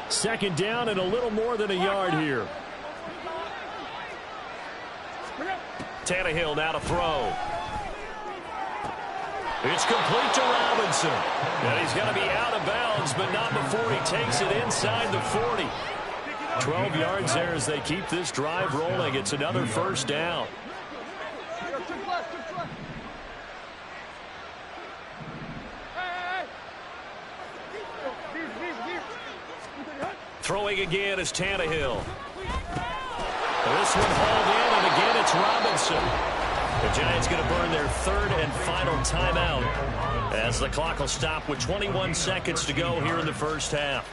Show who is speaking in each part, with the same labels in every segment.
Speaker 1: Second down and a little more than a yard here.
Speaker 2: Tannehill now to throw. It's complete to Robinson. And he's going to be out of bounds, but not before he takes it inside the 40. 12 yards there as they keep this drive rolling. It's another first down. Throwing again is Tannehill. This one hauled in, and again it's Robinson. The Giants going to burn their third and final timeout as the clock will stop with 21 seconds to go here in the first half.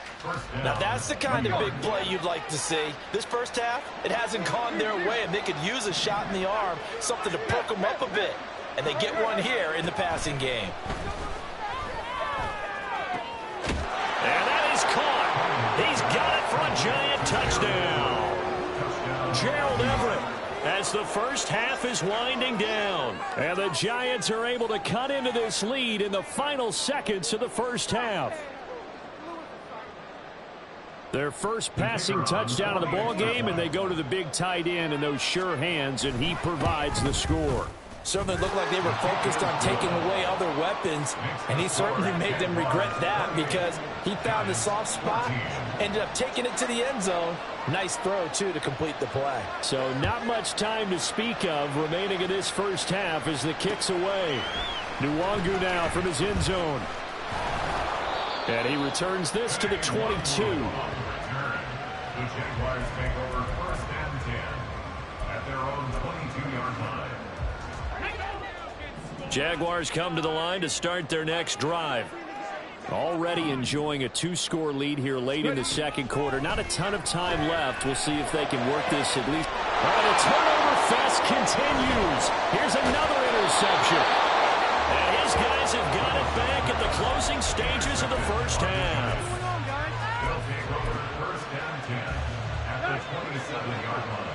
Speaker 3: Now that's the kind of big play you'd like to see. This first half, it hasn't gone their way, and they could use a shot in the arm, something to perk them up a bit. And they get one here in the passing game.
Speaker 2: And that is caught. He's got it for a Giant touchdown. Gerald Everett, as the first half is winding down.
Speaker 1: And the Giants are able to cut into this lead in the final seconds of the first half. Their first passing touchdown of the ball game, and they go to the big tight end in those sure hands, and he provides the score.
Speaker 3: Certainly looked like they were focused on taking away other weapons, and he certainly made them regret that because he found the soft spot, ended up taking it to the end zone. Nice throw, too, to complete the play.
Speaker 1: So not much time to speak of remaining in this first half as the kick's away. Nwangu now from his end zone. And he returns this to the 22.
Speaker 4: The Jaguars take over first and 10 at their own 22-yard line.
Speaker 2: Jaguars come to the line to start their next drive.
Speaker 1: Already enjoying a two-score lead here late in the second quarter. Not a ton of time left. We'll see if they can work this at least. And the turnover fest continues. Here's another interception.
Speaker 2: And his guys have got it back at the closing stages of the first half.
Speaker 4: They'll take over first and 10 at the 27-yard line.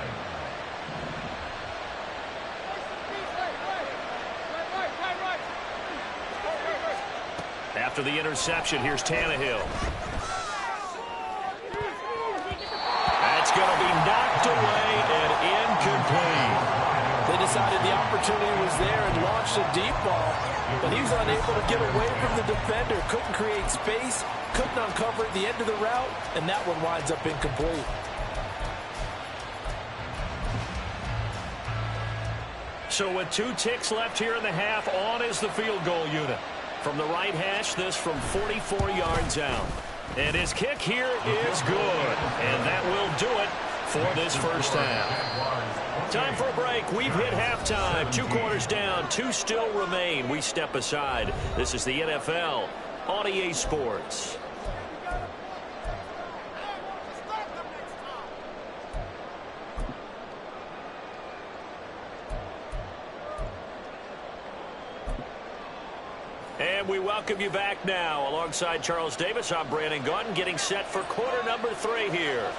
Speaker 2: After the interception, here's Tannehill. That's going to be knocked away and incomplete.
Speaker 3: They decided the opportunity was there and launched a deep ball, but he was unable to get away from the defender. Couldn't create space, couldn't uncover at the end of the route, and that one winds up incomplete.
Speaker 2: So with 2 ticks left here in the half, on is the field goal unit. From the right hash, this from 44 yards out. And his kick here is good. And that will do it for this first half. Time for a break. We've hit halftime. 2 quarters down. 2 still remain. We step aside. This is the NFL on EA Sports. And we welcome you back now. Alongside Charles Davis, I'm Brandon Gaudin, getting set for quarter number 3 here.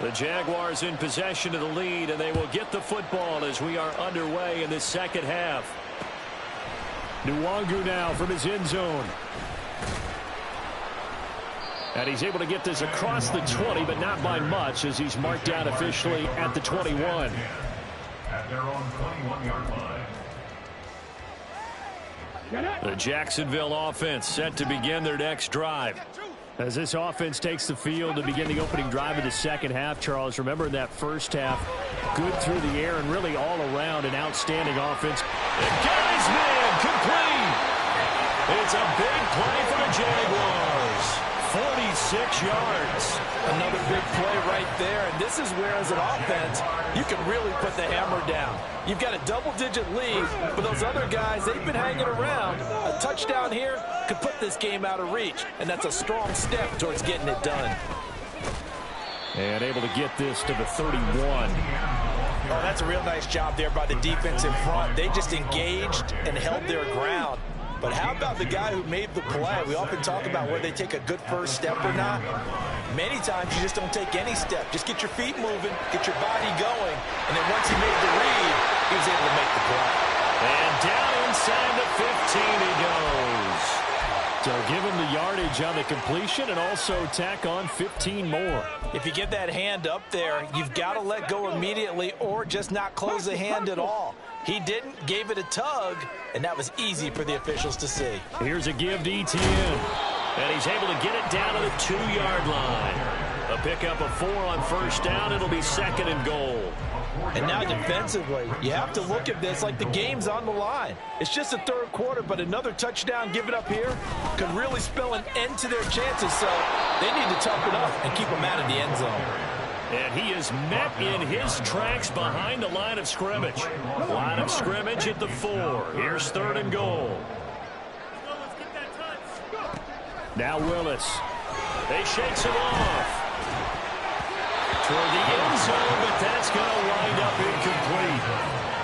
Speaker 2: The Jaguars in possession of the lead, and they will get the football as we are underway in this second half.
Speaker 1: Nwangu now from his end zone. And he's able to get this across the 20, but not by much as he's marked down officially at the 21.
Speaker 4: At their own 21-yard line.
Speaker 2: The Jacksonville offense set to begin their next drive.
Speaker 1: As this offense takes the field to begin the opening drive of the second half, Charles, remember in that first half, good through the air and really all around an outstanding offense.
Speaker 2: And got his man complete. It's a big play for the Jaguars. 46 yards.
Speaker 3: Another big play right there, and this is where, as an offense, you can really put the hammer down. You've got a double-digit lead, but those other guys, they've been hanging around. A touchdown here could put this game out of reach, and that's a strong step towards getting it done.
Speaker 1: And able to get this to the 31.
Speaker 3: Oh, that's a real nice job there by the defense in front. They just engaged and held their ground. But how about the guy who made the play? We often talk about whether they take a good first step or not. Many times you just don't take any step. Just get your feet moving, get your body going, and then once he made the read, he was able to make the play.
Speaker 2: And down inside the 15 he goes.
Speaker 1: They'll give him the yardage on the completion and also tack on 15 more.
Speaker 3: If you get that hand up there, you've got to let go immediately or just not close the hand at all. He didn't, gave it a tug, and that was easy for the officials to see.
Speaker 1: Here's a give to Etienne.
Speaker 2: And he's able to get it down to the 2-yard line. A pickup of 4 on first down. It'll be 2nd and goal.
Speaker 3: And now defensively, you have to look at this like the game's on the line. It's just the third quarter, but another touchdown given up here could really spell an end to their chances. So they need to toughen up and keep them out of the end zone.
Speaker 2: And he is met in his tracks behind the line of scrimmage. Line of scrimmage at the 4. Here's 3rd and goal.
Speaker 1: Now Willis.
Speaker 2: They shakes him off. Toward the end zone, but that's going to wind up incomplete.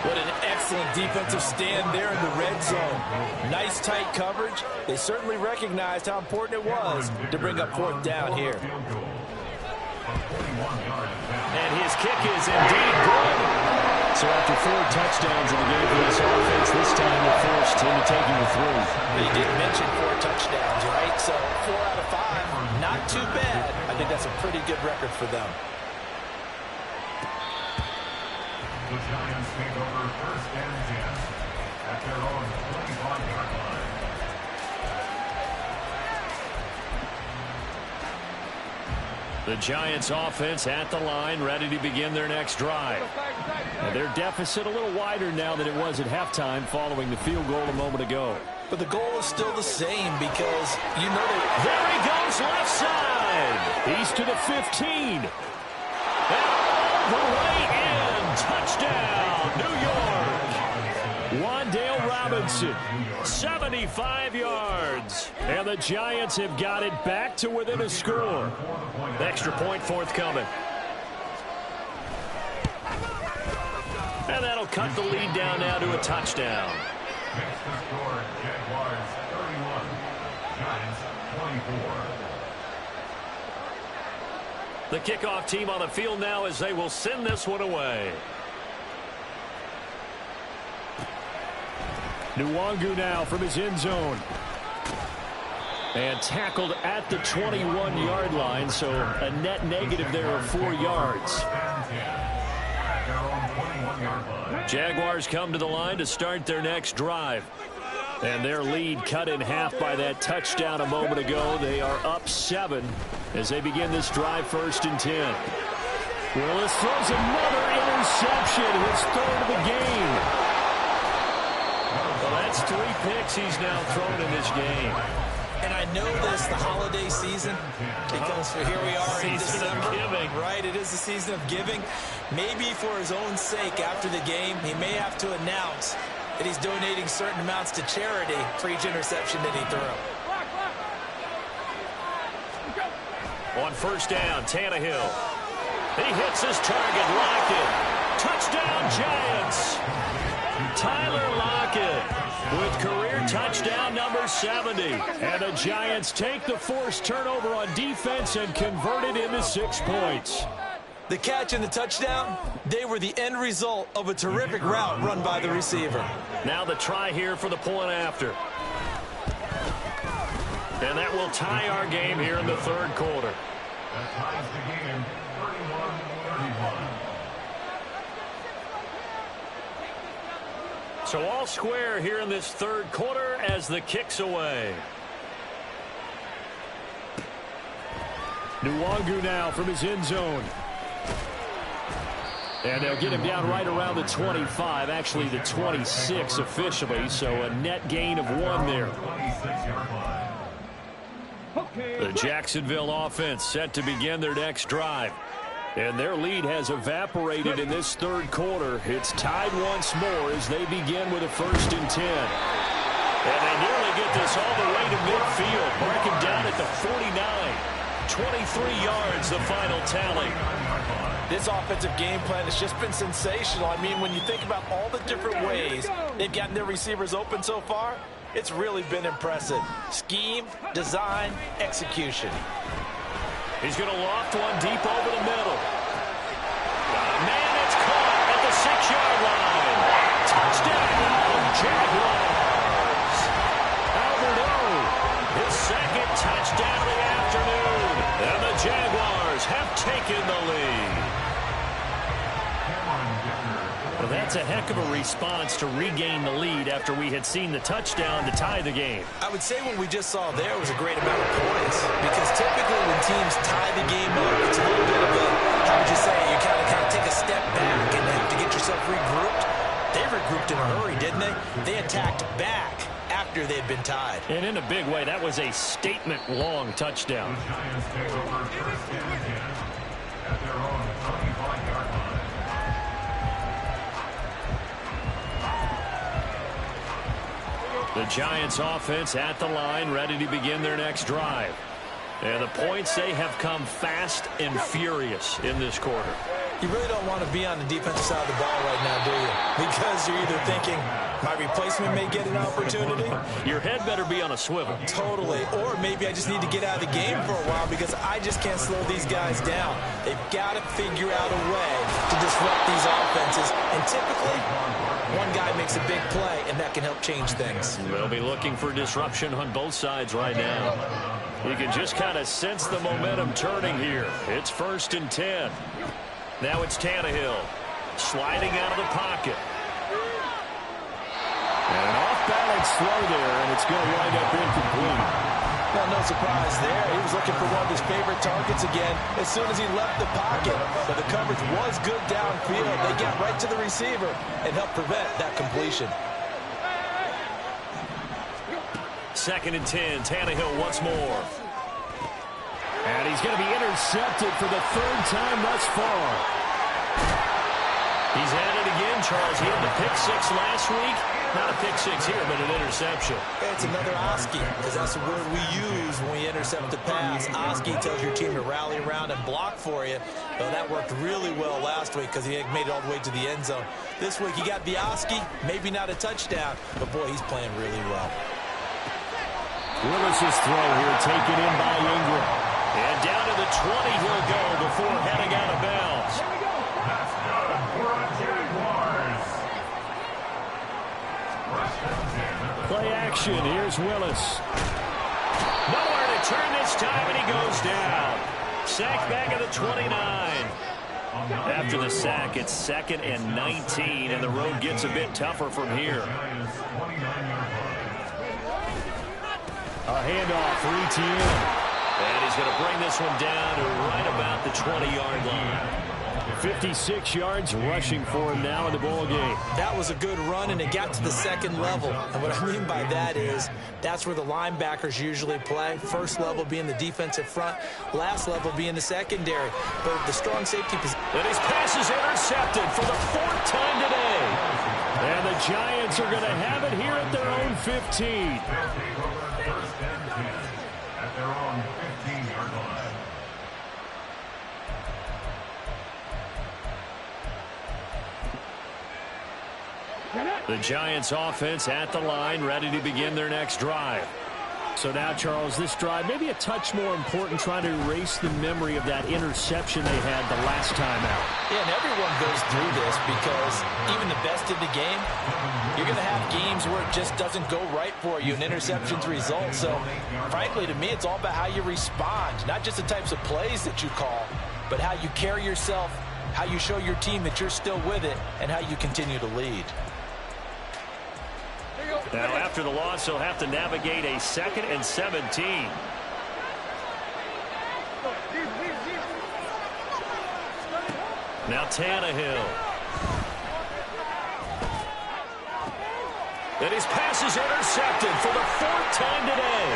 Speaker 3: What an excellent defensive stand there in the red zone. Nice tight coverage. They certainly recognized how important it was to bring up 4th down here.
Speaker 2: And his kick is indeed good.
Speaker 1: So after 4 touchdowns in the game for this offense, this time they're forced into taking the 3.
Speaker 3: They did mention 4 touchdowns, right? So 4 out of 5, not too bad. I think that's a pretty good record for them.
Speaker 4: The Giants take over 1st and 10 at their own 25-yard line.
Speaker 2: The Giants offense at the line, ready to begin their next drive.
Speaker 1: And their deficit a little wider now than it was at halftime following the field goal a moment ago.
Speaker 3: But the goal is still the same because you know they...
Speaker 2: There he goes, left side.
Speaker 1: He's to the 15.
Speaker 2: And all the way in. Touchdown, New York.
Speaker 1: Wan'Dale Robinson.
Speaker 2: 75 yards.
Speaker 1: And the Giants have got it back to within a score.
Speaker 2: Extra point forthcoming. And that'll cut the lead down now to a touchdown.
Speaker 4: Makes the score Jaguars 31, Giants 24.
Speaker 2: The kickoff team on the field now as they will send this one away.
Speaker 1: Nwangu now from his end zone. And tackled at the 21-yard line, so a net negative there of 4 yards.
Speaker 2: Jaguars come to the line to start their next drive. And their lead cut in half by that touchdown a moment ago. They are up 7 as they begin this drive, 1st and 10.
Speaker 1: Willis throws another interception, his 3rd of the game.
Speaker 2: Well, that's 3 picks he's now thrown in this game.
Speaker 3: And I know this, the holiday season, because here we are in December. Right, it is the season of giving. Maybe for his own sake after the game, he may have to announce that he's donating certain amounts to charity for each interception that he threw.
Speaker 2: On 1st down, Tannehill. He hits his target, Lockett. Touchdown, Giants. Tyler Lockett with career touchdown number 70.
Speaker 1: And the Giants take the forced turnover on defense and convert it into 6 points.
Speaker 3: The catch and the touchdown, they were the end result of a terrific route run by the receiver.
Speaker 2: Now the try here for the point after. And that will tie our game here in the 3rd quarter.
Speaker 4: That ties the game 31-31.
Speaker 2: So all square here in this 3rd quarter as the kick's away.
Speaker 1: Nwangu now from his end zone. And they'll get him down right around the 25, actually the 26 officially, so a net gain of 1 there.
Speaker 2: The Jacksonville offense set to begin their next drive.
Speaker 1: And their lead has evaporated in this 3rd quarter. It's tied once more as they begin with a 1st and 10.
Speaker 2: And they nearly get this all the way to midfield, marking down at the 49. 23 yards, the final tally.
Speaker 3: This offensive game plan has just been sensational. I mean, when you think about all the different ways they've gotten their receivers open so far, it's really been impressive. Scheme, design, execution.
Speaker 2: He's going to loft one deep over the middle. Man, it's caught at the 6-yard line. Touchdown, Jaguars. Albert O, his Touchdown of the afternoon. And the Jaguars have taken the lead. Well, that's a heck of a response to regain the lead after we had seen the touchdown to tie the game.
Speaker 3: I would say what we just saw there was a great amount of points, because typically when teams tie the game up, it's a little bit of a, how would you say, you kind of take a step back and have to get yourself regrouped. They regrouped in a hurry, didn't they? They attacked back after they'd been tied.
Speaker 2: And in a big way, that was a statement-long touchdown.
Speaker 4: The Giants take over first and 10 at their own 25-yard line.
Speaker 2: The Giants offense at the line, ready to begin their next drive. And the points, they have come fast and furious in this quarter.
Speaker 3: You really don't want to be on the defensive side of the ball right now, do you? Because you're either thinking, my replacement may get an opportunity.
Speaker 2: Your head better be on a swivel.
Speaker 3: Totally. Or maybe I just need to get out of the game for a while because I just can't slow these guys down. They've got to figure out a way to disrupt these offenses. And typically, one guy makes a big play, and that can help change things.
Speaker 2: They'll be looking for disruption on both sides right now. You can just kind of sense the momentum turning here. It's 1st and 10. Now it's Tannehill sliding out of the pocket.
Speaker 1: And an off-balance throw there, and it's going to wind up incomplete.
Speaker 3: Well, no surprise there. He was looking for one of his favorite targets again as soon as he left the pocket. But the coverage was good downfield. They got right to the receiver and helped prevent that completion.
Speaker 2: 2nd and 10. Tannehill once more.
Speaker 1: And he's going to be intercepted for the 3rd time thus far.
Speaker 2: He's had it again, Charles. He had the pick 6 last week. Not a pick 6 here, but an interception.
Speaker 3: It's another Oski, because that's the word we use when we intercept a pass. Oski tells your team to rally around and block for you. Well, that worked really well last week because he made it all the way to the end zone. This week he got the Oski, maybe not a touchdown, but boy, he's playing really well.
Speaker 1: Willis's throw here taken in by Ingram.
Speaker 2: And down to the 20 he'll go before heading out of bounds.
Speaker 4: That's good for the Jaguars.
Speaker 2: Play action. Here's Willis. Nowhere to turn this time, and he goes down. Sack back at the 29. After the sack, it's 2nd and 19, and the road gets a bit tougher from here.
Speaker 1: A handoff for ETN.
Speaker 2: And he's going to bring this one down to right about the 20-yard line.
Speaker 1: 56 yards rushing for him now in the ball game.
Speaker 3: That was a good run, and it got to the 2nd level. And what I mean by that is that's where the linebackers usually play. 1st level being the defensive front, last level being the secondary. But the strong safety position.
Speaker 2: And his pass is intercepted for the 4th time today.
Speaker 1: And the Giants are going to have it here at their own 15.
Speaker 4: At their own 15-yard line.
Speaker 2: The Giants offense at the line, ready to begin their next drive.
Speaker 1: So now, Charles, this drive maybe a touch more important, trying to erase the memory of that interception they had the last time out.
Speaker 3: Yeah, and everyone goes through this because even the best in the game, you're going to have games where it just doesn't go right for you, and interceptions result. So, frankly, to me, it's all about how you respond, not just the types of plays that you call, but how you carry yourself, how you show your team that you're still with it, and how you continue to lead.
Speaker 2: Now, after the loss, he'll have to navigate a 2nd and 17. Now Tannehill. And his pass is intercepted for the 4th time today.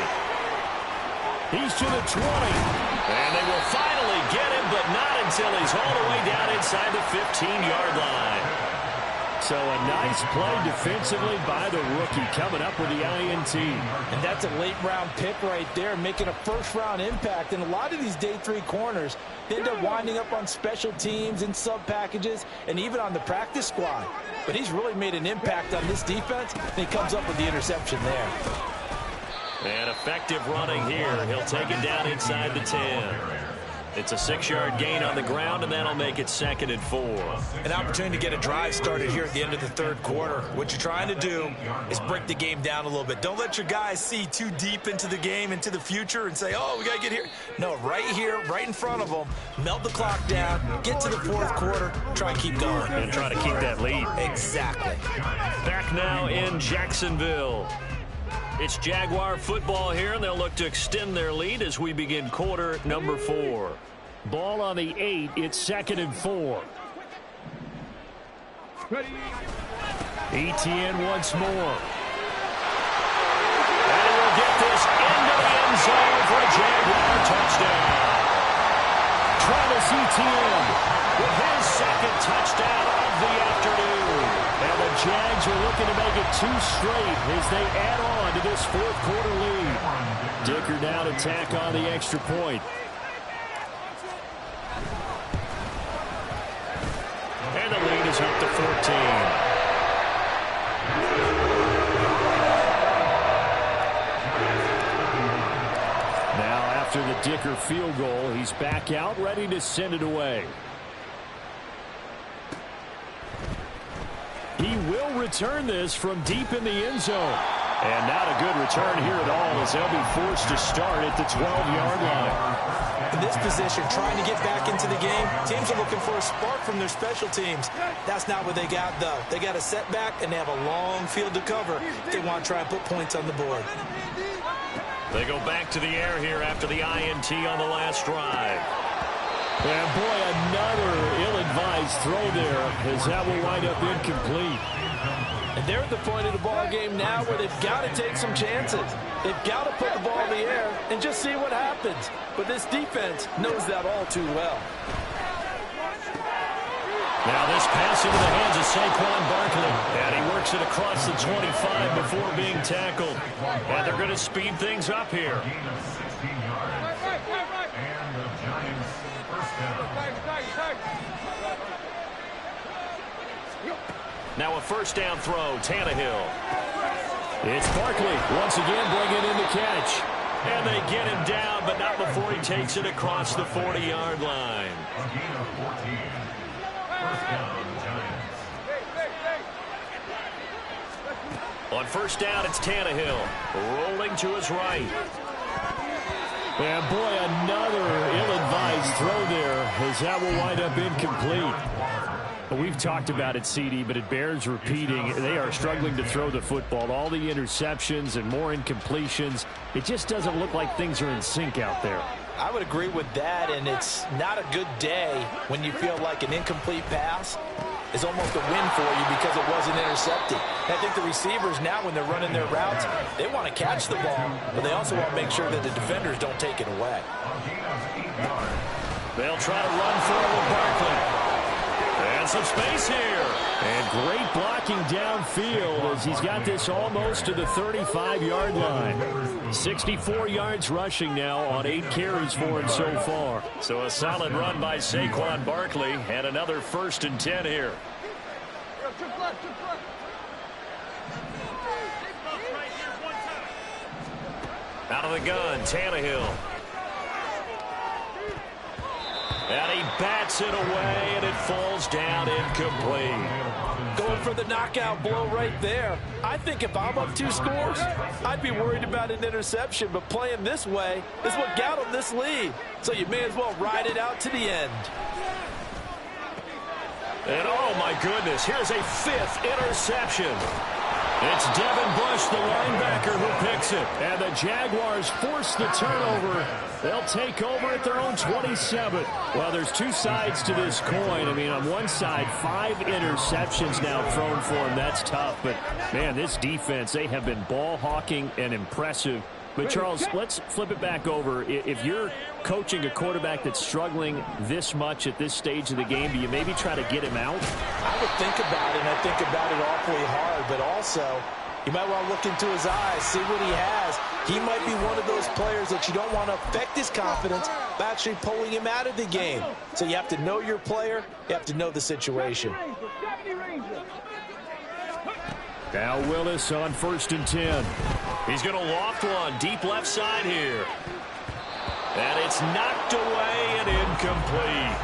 Speaker 1: He's to the 20.
Speaker 2: And they will finally get him, but not until he's all the way down inside the 15-yard line.
Speaker 1: So a nice play defensively by the rookie, coming up with the INT.
Speaker 3: And that's a late-round pick right there, making a first-round impact. And a lot of these day 3 corners, they end up winding up on special teams and sub-packages and even on the practice squad. But he's really made an impact on this defense, and he comes up with the interception there.
Speaker 2: And effective running here. He'll take it down inside the 10. It's a 6-yard gain on the ground, and that'll make it 2nd and 4.
Speaker 3: An opportunity to get a drive started here at the end of the third quarter. What you're trying to do is break the game down a little bit. Don't let your guys see too deep into the game, into the future, and say, oh, we got to get here. No, right here, right in front of them, melt the clock down, get to the fourth quarter, try and keep going.
Speaker 2: And try to keep that lead.
Speaker 3: Exactly.
Speaker 2: Back now in Jacksonville. It's Jaguar football here, and they'll look to extend their lead as we begin quarter number 4.
Speaker 1: Ball on the 8. It's 2nd and 4. ETN once more.
Speaker 2: And he will get this into the end zone for a Jaguar touchdown.
Speaker 1: Travis Etienne
Speaker 2: With his 2nd touchdown of the afternoon.
Speaker 1: And the Jags are looking to make it 2 straight as they add on to this fourth quarter lead. Dicker now to tack on the extra point.
Speaker 2: And the lead is up to 14.
Speaker 1: Now after the Dicker field goal, he's back out ready to send it away. He will return this from deep in the end zone. And not a good return here at all as they'll be forced to start at the 12-yard line.
Speaker 3: In this position, trying to get back into the game, teams are looking for a spark from their special teams. That's not what they got, though. They got a setback, and they have a long field to cover if they want to try and put points on the board.
Speaker 2: They go back to the air here after the INT on the last drive.
Speaker 1: And boy, another ill-advised throw there as that will wind up incomplete.
Speaker 3: And they're at the point of the ball game now where they've got to take some chances. They've got to put the ball in the air and just see what happens. But this defense knows that all too well.
Speaker 2: Now this pass into the hands of Saquon Barkley. And he works it across the 25 before being tackled. And they're going to speed things up here. Now a first down throw, Tannehill.
Speaker 1: It's Barkley once again bringing in the catch.
Speaker 2: And they get him down, but not before he takes it across the 40-yard line. On first down, it's Tannehill. Rolling to his right.
Speaker 1: And boy, another ill-advised throw there as that will wind up incomplete. We've talked about it, CD, but it bears repeating. They are struggling to throw the football. All the interceptions and more incompletions. It just doesn't look like things are in sync out there.
Speaker 3: I would agree with that, and it's not a good day when you feel like an incomplete pass is almost a win for you because it wasn't intercepted. I think the receivers now, when they're running their routes, they want to catch the ball, but they also want to make sure that the defenders don't take it away.
Speaker 2: They'll try to run forward with Barkley. And some space here.
Speaker 1: And great blocking downfield as he's got this almost to the 35-yard line. 64 yards rushing now on 8 carries for him so far.
Speaker 2: So a solid run by Saquon Barkley and another 1st and 10 here. Out of the gun, Tannehill. And he bats it away, and it falls down incomplete.
Speaker 3: Going for the knockout blow right there. I think if I'm up 2 scores, I'd be worried about an interception, but playing this way is what got them this lead. So you may as well ride it out to the end.
Speaker 2: And oh my goodness, here's a 5th interception. It's Devin Bush, the linebacker, who picks it.
Speaker 1: And the Jaguars force the turnover. They'll take over at their own 27. Well, there's 2 sides to this coin. I mean, on one side, 5 interceptions now thrown for them. That's tough. But, man, this defense, they have been ball hawking and impressive. But, Charles, let's flip it back over. If you're coaching a quarterback that's struggling this much at this stage of the game, do you maybe try to get him out?
Speaker 3: I would think about it, and I think about it awfully hard. But also, you might want to look into his eyes, see what he has. He might be one of those players that you don't want to affect his confidence by actually pulling him out of the game. So you have to know your player. You have to know the situation.
Speaker 1: Now Willis on 1st and 10.
Speaker 2: He's going to loft one deep left side here. And it's knocked away and incomplete.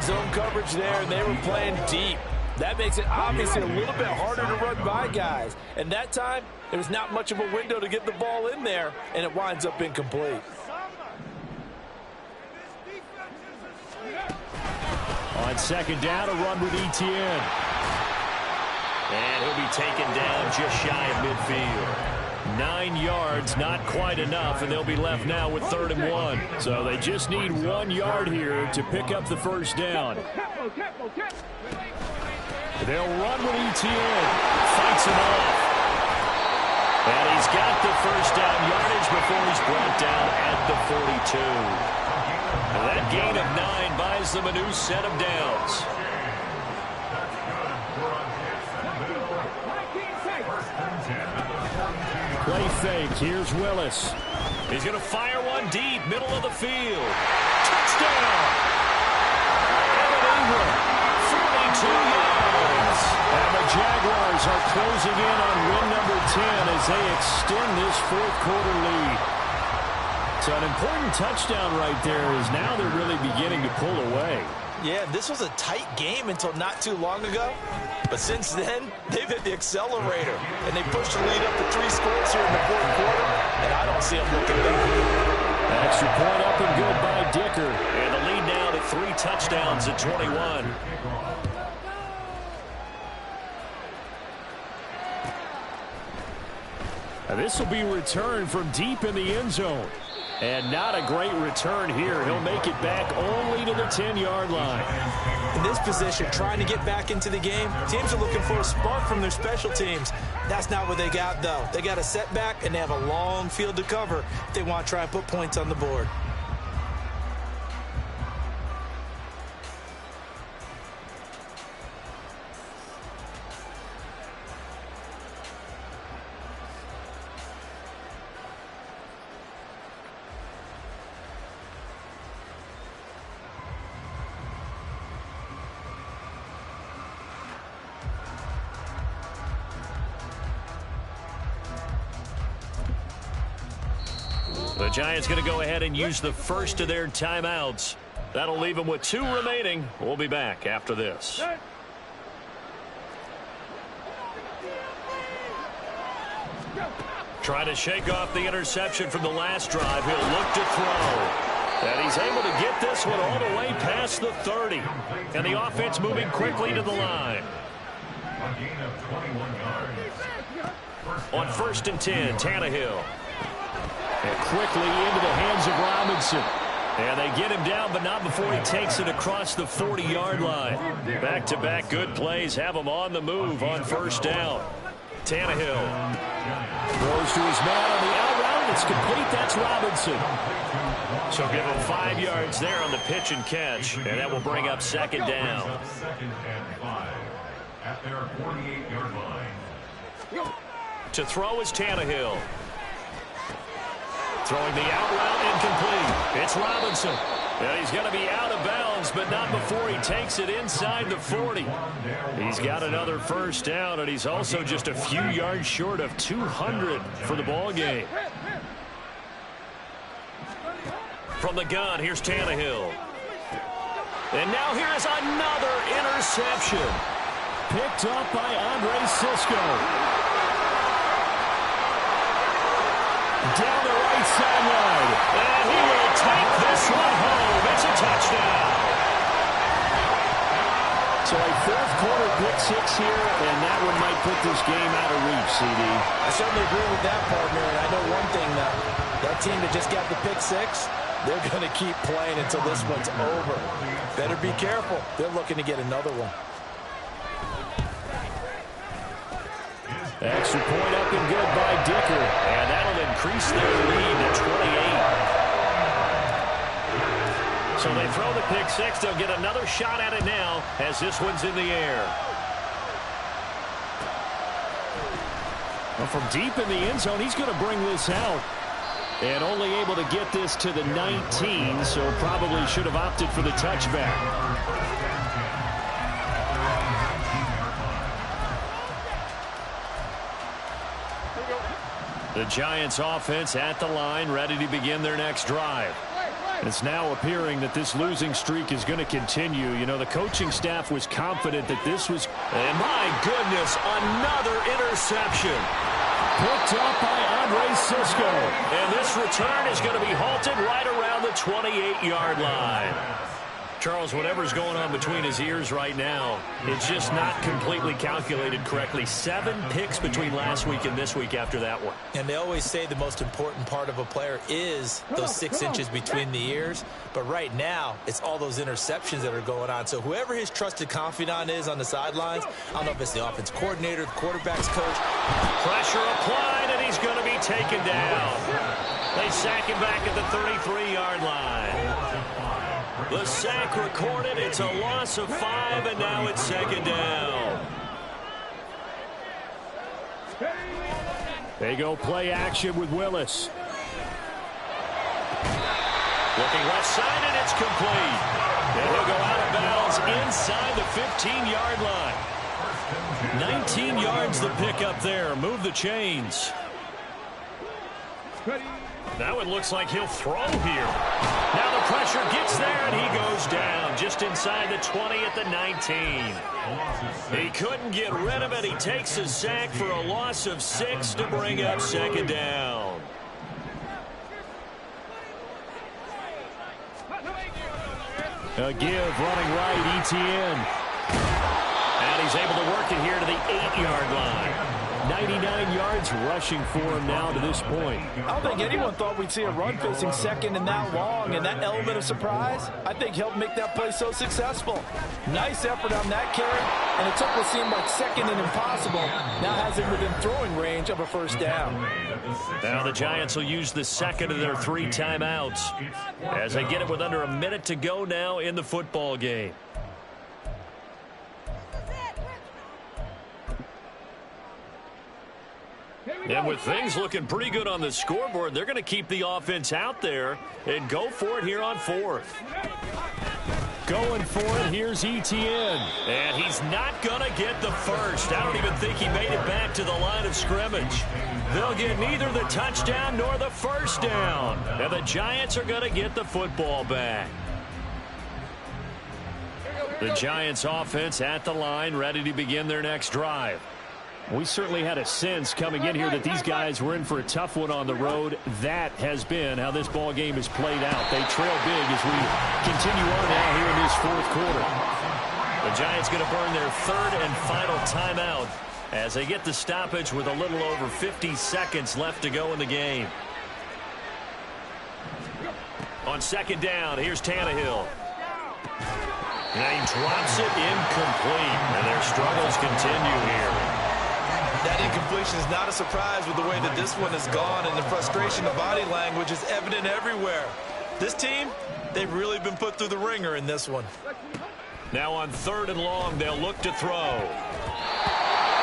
Speaker 3: Zone coverage there, and they were playing deep. That makes it obviously a little bit harder to run by guys. And that time, there was not much of a window to get the ball in there, and it winds up incomplete.
Speaker 1: On second down, a run with Etienne.
Speaker 2: And he'll be taken down just shy of midfield.
Speaker 1: 9 yards, not quite enough, and they'll be left now with 3rd and 1. So they just need 1 yard here to pick up the first down. They'll run with Etienne. Fights it off. And he's got the first down yardage before he's brought down at the 42. That gain of 9 buys them a new set of downs. Play fake. Here's Willis.
Speaker 2: He's going to fire one deep, middle of the field. Touchdown! Evan Ingram, 42 yards.
Speaker 1: And the Jaguars are closing in on win number 10 as they extend this 4th quarter lead. So an important touchdown right there is now they're really beginning to pull away.
Speaker 3: Yeah, this was a tight game until not too long ago. But since then, they've hit the accelerator. And they pushed the lead up to 3 scores here in the 4th quarter. And I don't see them looking back.
Speaker 1: Extra point up and good by Dicker.
Speaker 2: And the lead now to 3 touchdowns at 21.
Speaker 1: This will be returned from deep in the end zone. And not a great return here. He'll make it back only to the 10-yard line.
Speaker 3: In this position, trying to get back into the game, teams are looking for a spark from their special teams. That's not what they got, though. They got a setback, and they have a long field to cover if they want to try and put points on the board.
Speaker 2: The Giants going to go ahead and use the first of their timeouts. That'll leave them with 2 remaining. We'll be back after this. Trying to shake off the interception from the last drive. He'll look to throw. And he's able to get this one all the way past the 30. And the offense moving quickly to the line. On 1st and 10, Tannehill.
Speaker 1: And quickly into the hands of Robinson. And they get him down, but not before he takes it across the 40-yard line.
Speaker 2: Back-to-back good plays have him on the move on 1st down. Tannehill.
Speaker 1: Throws to his man on the out route. It's complete. That's Robinson.
Speaker 2: So give him 5 yards there on the pitch and catch. And that will bring up 2nd down.
Speaker 4: At their 48-yard line.
Speaker 2: To throw is Tannehill. Throwing the out route, incomplete. It's Robinson. And he's going to be out of bounds, but not before he takes it inside the 40. He's got another first down, and he's also just a few yards short of 200 for the ball game. From the gun, here's Tannehill. And now here's another interception.
Speaker 1: Picked up by Andre Cisco. Down the right sideline.
Speaker 2: And he will take this one home. It's a touchdown.
Speaker 1: So a 4th quarter pick-6 here, and that one might put this game out of reach, CD.
Speaker 3: I certainly agree with that, partner. And I know one thing, though. That team that just got the pick-6, they're going to keep playing until this one's over. Better be careful. They're looking to get another one.
Speaker 1: Extra point up and good by Dicker.
Speaker 2: And that'll increase their lead to 28. So they throw the pick-6. They'll get another shot at it now as this one's in the air.
Speaker 1: Well, from deep in the end zone, he's going to bring this out. And only able to get this to the 19, so probably should have opted for the touchback. The Giants offense at the line, ready to begin their next drive. It's now appearing that this losing streak is going to continue. You know, the coaching staff was confident that this was...
Speaker 2: And my goodness, another interception.
Speaker 1: Picked up by Andre Sisco.
Speaker 2: And this return is going to be halted right around the 28-yard line. Charles, whatever's going on between his ears right now, it's just not completely calculated correctly. 7 picks between last week and this week after that one.
Speaker 3: And they always say the most important part of a player is those 6 inches between the ears. But right now, it's all those interceptions that are going on. So whoever his trusted confidant is on the sidelines, I don't know if it's the offense coordinator, the quarterback's coach.
Speaker 2: Pressure applied, and he's going to be taken down. They sack him back at the 33-yard line. The sack recorded. It's a loss of 5, and now it's 2nd down.
Speaker 1: They go play action with Willis.
Speaker 2: Looking left side, and it's complete. And he'll go out of bounds inside the 15-yard line. 19 yards the pick up there. Move the chains. Now it looks like he'll throw here. Now the pressure gets there, and he goes down just inside the 20 at the 19. He couldn't get rid of it. He takes a sack for a loss of 6 to bring up 2nd down.
Speaker 1: A give running right, ETN.
Speaker 2: And he's able to work it here to the 8-yard line.
Speaker 1: 99 yards rushing for him now to this point.
Speaker 5: I don't think anyone thought we'd see a run facing second and that long, and that element of surprise, I think, helped make that play so successful. Nice effort on that carry, and it took what seemed like second and impossible. Now has him within throwing range of a 1st down.
Speaker 2: Now the Giants will use the second of their 3 timeouts as they get it with under a minute to go now in the football game. And with things looking pretty good on the scoreboard, they're going to keep the offense out there and go for it here on 4th.
Speaker 1: Going for it, here's ETN.
Speaker 2: And he's not going to get the first. I don't even think he made it back to the line of scrimmage. They'll get neither the touchdown nor the 1st down. And the Giants are going to get the football back. The Giants offense at the line, ready to begin their next drive.
Speaker 1: We certainly had a sense coming in here that these guys were in for a tough one on the road. That has been how this ball game is played out. They trail big as we continue on now here in this 4th quarter.
Speaker 2: The Giants going to burn their 3rd and final timeout as they get the stoppage with a little over 50 seconds left to go in the game. On 2nd down, here's Tannehill. And he drops it incomplete, and their struggles continue here.
Speaker 3: That incompletion is not a surprise with the way that this one has gone, and the frustration, the body language is evident everywhere. This team, they've really been put through the ringer in this one.
Speaker 2: Now on 3rd and long, they'll look to throw.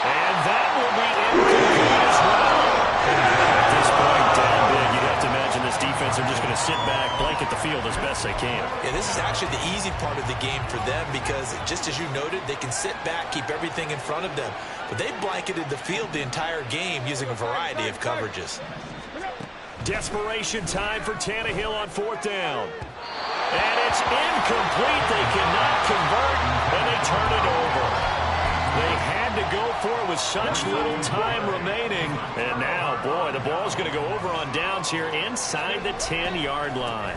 Speaker 2: And that will be incomplete as well. At this point, down big, you'd have to imagine this defense are just going to sit back, blanket the field as best they can.
Speaker 3: Yeah, this is actually the easy part of the game for them because, just as you noted, they can sit back, keep everything in front of them. But they blanketed the field the entire game using a variety of coverages.
Speaker 2: Desperation time for Tannehill on 4th down. And it's incomplete. They cannot convert, and they turn it over. They had to go for it with such little time remaining. And now, boy, the ball's going to go over on downs here inside the 10-yard line.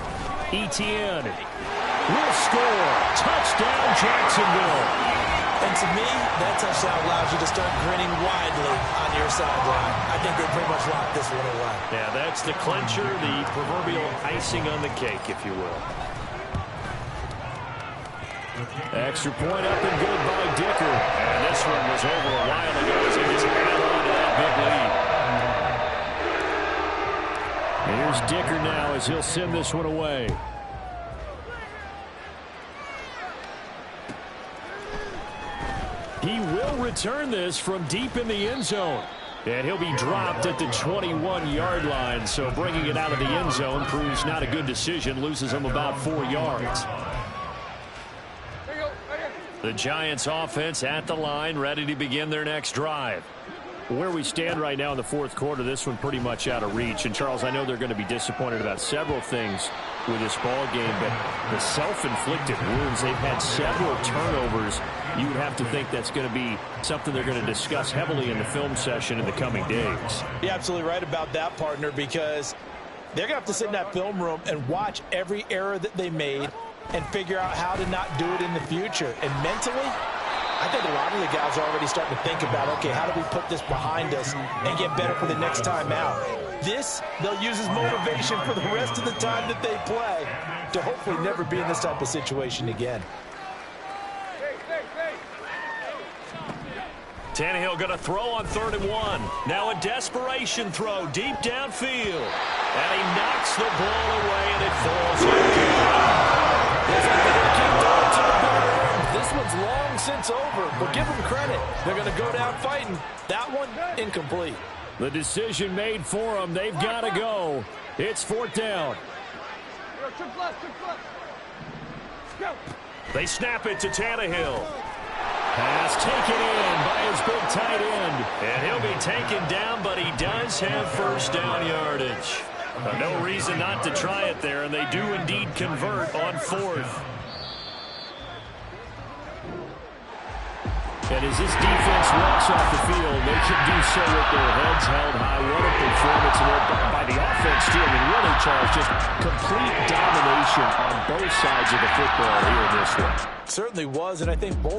Speaker 1: ETN will score. Touchdown, Jacksonville.
Speaker 3: And to me, that touchdown allows you to start grinning widely on your sideline. I think they pretty much locked this one away.
Speaker 2: Yeah, that's the clincher, the proverbial icing on the cake, if you will.
Speaker 1: Extra point up and good by Dicker.
Speaker 2: And this one was over a while ago as he just held on to that big lead.
Speaker 1: Here's Dicker now as he'll send this one away. He will return this from deep in the end zone. And he'll be dropped at the 21-yard line. So bringing it out of the end zone proves not a good decision. Loses him about 4 yards. The Giants offense at the line, ready to begin their next drive. Where we stand right now in the fourth quarter, this one pretty much out of reach. And, Charles, I know they're going to be disappointed about several things with this ball game, but the self-inflicted wounds, they've had several turnovers. You would have to think that's going to be something they're going to discuss heavily in the film session in the coming days.
Speaker 3: You're absolutely right about that, partner, because they're going to have to sit in that film room and watch every error that they made and figure out how to not do it in the future. And mentally, I think a lot of the guys are already starting to think about, okay, how do we put this behind us and get better for the next time out? This, they'll use as motivation for the rest of the time that they play to hopefully never be in this type of situation again.
Speaker 2: Tannehill going to throw on 3rd and 1. Now a desperation throw deep downfield. And he knocks the ball away, and it falls
Speaker 5: This one's long since over, but give them credit. They're going to go down fighting. That one, incomplete.
Speaker 1: The decision made for them. They've got to go. It's 4th down.
Speaker 2: They snap it to Tannehill.
Speaker 1: Pass taken in by his big tight end.
Speaker 2: And he'll be taken down, but he does have 1st down yardage. No reason not to try it there, and they do indeed convert on 4th.
Speaker 1: And as this defense walks off the field, they can do so with their heads held high. What a performance by the offense, too. I mean, really, Charles, just complete domination on both sides of the football here in this one.
Speaker 3: Certainly was, and I think both